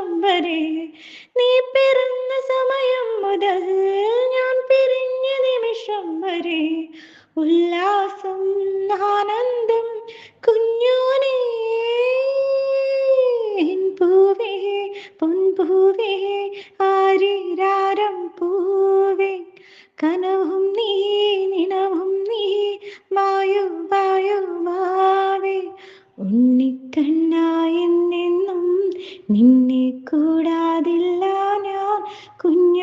നിമിഷം വരെ, നീ പിറന്ന സമയം മുതൽ ഞാൻ പിരിഞ്ഞ നിമിഷം വരെ, ഉല്ലാസം ആനന്ദം കുഞ്ഞോനേ, പൂവേ പൊൻപൂവേ ആരിരാരം പൂവേ, കനവും നീ നിനവും നീ വായു വായു വാവേ, ഉണ്ണിക്കണ്ണായെന്നെന്നും നിന്നെ കൂടാതില്ല ഞാൻ കുഞ്ഞു